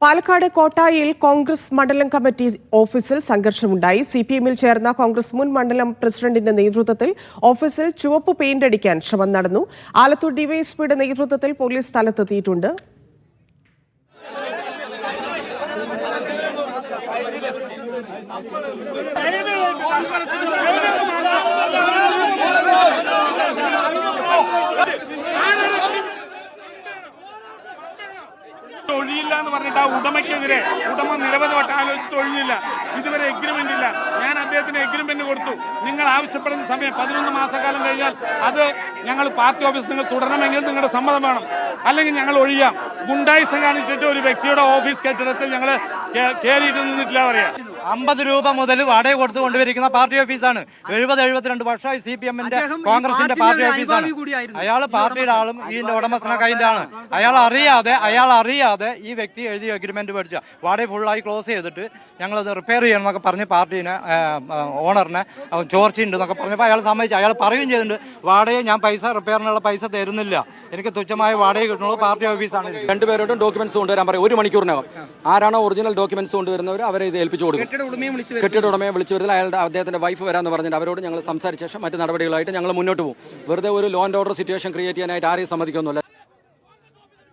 പാലക്കാട് കോട്ടായിൽ കോൺഗ്രസ് മണ്ഡലം കമ്മിറ്റി ഓഫീസിൽ സംഘർഷമുണ്ടായി. സിപിഎമ്മിൽ ചേർന്ന കോൺഗ്രസ് മുൻ മണ്ഡലം പ്രസിഡന്റിന്റെ നേതൃത്വത്തിൽ ഓഫീസിൽ ചുവപ്പ് പെയിന്റ് അടിക്കാൻ ശ്രമം നടന്നു. ആലത്തൂർ ഡിവൈഎസ്പിയുടെ നേതൃത്വത്തിൽ പോലീസ് സ്ഥലത്തെത്തിയിട്ടുണ്ട്. ഒഴിയില്ല എന്ന് പറഞ്ഞിട്ട് ആ ഉടമയ്ക്കെതിരെ ഉടമ നിരവധി വട്ടം ആലോചിച്ചിട്ട് ഒഴിഞ്ഞില്ല. ഇതുവരെ എഗ്രിമെന്റ് ഇല്ല. ഞാൻ അദ്ദേഹത്തിന് എഗ്രിമെന്റ് കൊടുത്തു. നിങ്ങൾ ആവശ്യപ്പെടുന്ന സമയം 11 മാസക്കാലം കഴിഞ്ഞാൽ അത് ഞങ്ങൾ പാർട്ടി ഓഫീസ് നിങ്ങൾ തുടരണമെങ്കിൽ നിങ്ങളുടെ സമ്മതം വേണം, അല്ലെങ്കിൽ ഞങ്ങൾ ഒഴിയാം. ഗുണ്ടായിസം കാണിച്ചിട്ട് ഒരു വ്യക്തിയുടെ ഓഫീസ് കെട്ടിടത്തിൽ ഞങ്ങൾ കയറിയിട്ട് നിന്നിട്ടില്ല പറയാം. 50 രൂപ മുതൽ വാടക കൊടുത്തു കൊണ്ടുവരിക്കുന്ന പാർട്ടി ഓഫീസാണ്. 70-72 വർഷമായി CPM-ന്റെ കോൺഗ്രസിന്റെ പാർട്ടി ഓഫീസാണ്. അയാൾ പാർട്ടിയുടെ ആളും ഇതിന്റെ ഉടമസ്ഥനൊക്കെ അതിന്റെ ആണ്. അയാൾ അറിയാതെ ഈ വ്യക്തി എഴുതിയ എഗ്രിമെന്റ് മേടിച്ച വാടക ഫുള്ളായി ക്ലോസ് ചെയ്തിട്ട് ഞങ്ങളത് റിപ്പയർ ചെയ്യണം എന്നൊക്കെ പറഞ്ഞ് പാർട്ടീനെ ഓണറിനെ ചോർച്ചയുണ്ട് എന്നൊക്കെ പറഞ്ഞപ്പോൾ അയാൾ സമ്മതിച്ചു. അയാൾ പറയുകയും ചെയ്തിട്ടുണ്ട്, വാടക ഞാൻ റിപ്പയറിനുള്ള പൈസ തരുന്നില്ല, എനിക്ക് തുച്ഛമായ വാടക കിട്ടുന്നത് പാർട്ടി ഓഫീസാണ്. രണ്ടുപേരോടും ഡോക്യുമെന്റ്സ് കൊണ്ടുവരാൻ പറയും. 1 മണിക്കൂറിനകം ആരാണോ ഒറിജിനൽ ഡോക്യുമെന്റ്സ് കൊണ്ടുവരുന്നവർ അവരെ ഇത് ഏൽപ്പിച്ചു കൊടുക്കും. കെട്ടിട ഉടമയെ വിളിച്ചു വരുന്നത് അദ്ദേഹത്തിന്റെ വൈഫ് വരാമെന്ന് പറഞ്ഞിട്ട് അവരോട് ഞങ്ങൾ സംസാരിച്ച ശേഷം മറ്റു നടപടികളായിട്ട് ഞങ്ങൾ മുന്നോട്ട് പോകും. വെറുതെ ഒരു law and order situation create ചെയ്യാനായിട്ട് ആരെയും സമ്മതിക്കൊന്നുമില്ല.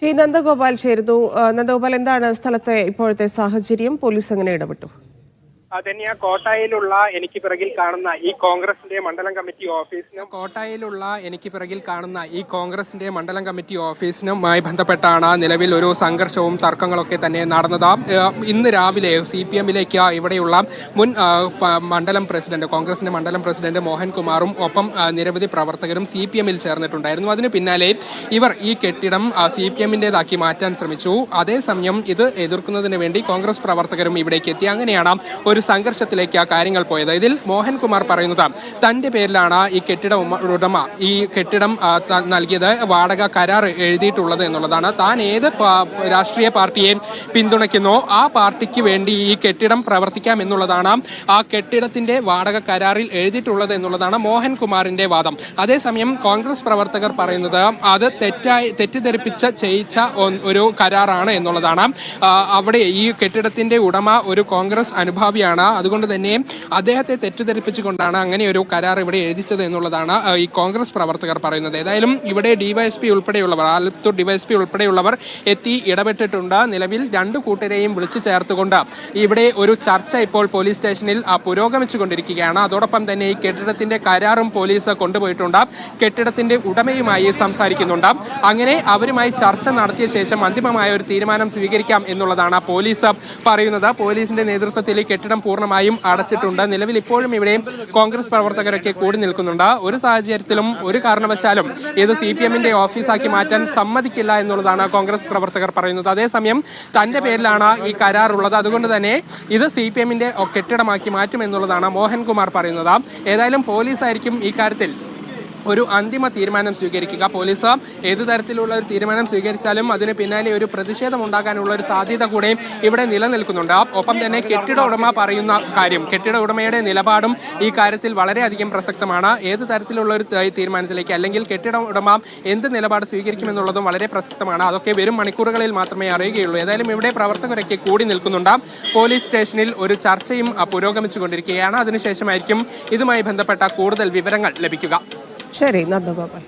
നന്ദഗോപാൽ ചേരുന്നു. നന്ദഗോപാൽ, എന്താണ് സ്ഥലത്തെ ഇപ്പോഴത്തെ സാഹചര്യം? പോലീസ് എങ്ങനെ ഇടപെട്ടു? ധന്യ, കോട്ടായിലുള്ള എനിക്ക് പിറകിൽ കാണുന്ന ഈ കോൺഗ്രസിന്റെ മണ്ഡലം കമ്മിറ്റി ഓഫീസിനുമായി ബന്ധപ്പെട്ടാണ് നിലവിൽ ഒരു സംഘർഷവും തർക്കങ്ങളൊക്കെ തന്നെ നടന്നത്. ഇന്ന് രാവിലെ CPM-ലേക്ക് ഇവിടെയുള്ള മുൻ കോൺഗ്രസിന്റെ മണ്ഡലം പ്രസിഡന്റ് മോഹൻകുമാറും ഒപ്പം നിരവധി പ്രവർത്തകരും CPM-ൽ ചേർന്നിട്ടുണ്ടായിരുന്നു. അതിന് പിന്നാലെ ഇവർ ഈ കെട്ടിടം CPM-ന്റേതാക്കി മാറ്റാൻ ശ്രമിച്ചു. അതേസമയം ഇത് എതിർക്കുന്നതിന് വേണ്ടി കോൺഗ്രസ് പ്രവർത്തകരും ഇവിടേക്ക് എത്തി. അങ്ങനെയാണ് ഒരു സംഘർഷത്തിലേക്ക് ആ കാര്യങ്ങൾ പോയത്. ഇതിൽ മോഹൻകുമാർ പറയുന്നത് തന്റെ പേരിലാണ് ഈ കെട്ടിട ഉടമ ഈ കെട്ടിടം നൽകിയത്, വാടക കരാർ എഴുതിയിട്ടുള്ളത് എന്നുള്ളതാണ്. താൻ ഏത് രാഷ്ട്രീയ പാർട്ടിയെ പിന്തുണയ്ക്കുന്നോ ആ പാർട്ടിക്ക് വേണ്ടി ഈ കെട്ടിടം പ്രവർത്തിക്കാം എന്നുള്ളതാണ് ആ കെട്ടിടത്തിന്റെ വാടക കരാറിൽ എഴുതിയിട്ടുള്ളത് എന്നുള്ളതാണ് മോഹൻകുമാറിന്റെ വാദം. അതേസമയം കോൺഗ്രസ് പ്രവർത്തകർ പറയുന്നത് അത് തെറ്റിദ്ധരിപ്പിച്ച് ചെയ്യിച്ച ഒരു കരാറാണ് എന്നുള്ളതാണ്. അവിടെ ഈ കെട്ടിടത്തിന്റെ ഉടമ ഒരു കോൺഗ്രസ് അനുഭാവിയാണ്. അതുകൊണ്ട് തന്നെ അദ്ദേഹത്തെ തെറ്റിദ്ധരിപ്പിച്ചുകൊണ്ടാണ് അങ്ങനെ ഒരു കരാർ ഇവിടെ എഴുതിച്ചത് എന്നുള്ളതാണ് ഈ കോൺഗ്രസ് പ്രവർത്തകർ പറയുന്നത്. ഏതായാലും ഇവിടെ ആലത്തൂർ ഡിവൈഎസ്പി ഉൾപ്പെടെയുള്ളവർ എത്തി ഇടപെട്ടിട്ടുണ്ട്. നിലവിൽ 2 കൂട്ടരെയും വിളിച്ചു ചേർത്തുകൊണ്ട് ഇവിടെ ഒരു ചർച്ച ഇപ്പോൾ പോലീസ് സ്റ്റേഷനിൽ പുരോഗമിച്ചുകൊണ്ടിരിക്കുകയാണ്. അതോടൊപ്പം തന്നെ ഈ കെട്ടിടത്തിന്റെ കരാറും പോലീസ് കൊണ്ടുപോയിട്ടുണ്ട്. കെട്ടിടത്തിന്റെ ഉടമയുമായി സംസാരിക്കുന്നുണ്ട്. അങ്ങനെ അവരുമായി ചർച്ച നടത്തിയ ശേഷം അന്തിമമായ ഒരു തീരുമാനം സ്വീകരിക്കാം എന്നുള്ളതാണ് പോലീസ് പറയുന്നത്. പോലീസിന്റെ നേതൃത്വത്തിൽ ഈ കെട്ടിടം പൂർണ്ണമായും അടച്ചിട്ടുണ്ട്. നിലവിൽ ഇപ്പോഴും ഇവിടെ കോൺഗ്രസ് പ്രവർത്തകരൊക്കെ കൂടി നിൽക്കുന്നുണ്ട്. ഒരു സാഹചര്യത്തിലും ഒരു കാരണവശാലും ഇത് CPM-ന്റെ ഓഫീസാക്കി മാറ്റാൻ സമ്മതിക്കില്ല എന്നുള്ളതാണ് കോൺഗ്രസ് പ്രവർത്തകർ പറയുന്നത്. അതേസമയം തന്റെ പേരിലാണ് ഈ കരാറുള്ളത്, അതുകൊണ്ട് തന്നെ ഇത് CPM-ന്റെ കെട്ടിടമാക്കി മാറ്റും എന്നുള്ളതാണ് മോഹൻകുമാർ പറയുന്നത്. ഏതായാലും പോലീസായിരിക്കും ഈ കാര്യത്തിൽ ഒരു അന്തിമ തീരുമാനം സ്വീകരിക്കുക. പോലീസ് ഏത് തരത്തിലുള്ള ഒരു തീരുമാനം സ്വീകരിച്ചാലും അതിന് പിന്നാലെ ഒരു പ്രതിഷേധം ഉണ്ടാകാനുള്ള ഒരു സാധ്യത കൂടെ ഇവിടെ നിലനിൽക്കുന്നുണ്ട്. ഒപ്പം തന്നെ കെട്ടിട ഉടമ പറയുന്ന കാര്യം, കെട്ടിട ഉടമയുടെ നിലപാടും ഈ കാര്യത്തിൽ വളരെയധികം പ്രസക്തമാണ്. ഏത് തരത്തിലുള്ള ഒരു തീരുമാനത്തിലേക്ക് അല്ലെങ്കിൽ കെട്ടിട ഉടമ എന്ത് നിലപാട് സ്വീകരിക്കുമെന്നുള്ളതും വളരെ പ്രസക്തമാണ്. അതൊക്കെ വരും മണിക്കൂറുകളിൽ മാത്രമേ അറിയുകയുള്ളൂ. ഏതായാലും ഇവിടെ പ്രവർത്തകരൊക്കെ കൂടി നിൽക്കുന്നുണ്ട്. പോലീസ് സ്റ്റേഷനിൽ ഒരു ചർച്ചയും പുരോഗമിച്ചുകൊണ്ടിരിക്കുകയാണ്. അതിനുശേഷമായിരിക്കും ഇതുമായി ബന്ധപ്പെട്ട കൂടുതൽ വിവരങ്ങൾ ലഭിക്കുക. ശരി, നന്ദഗോപാൽ.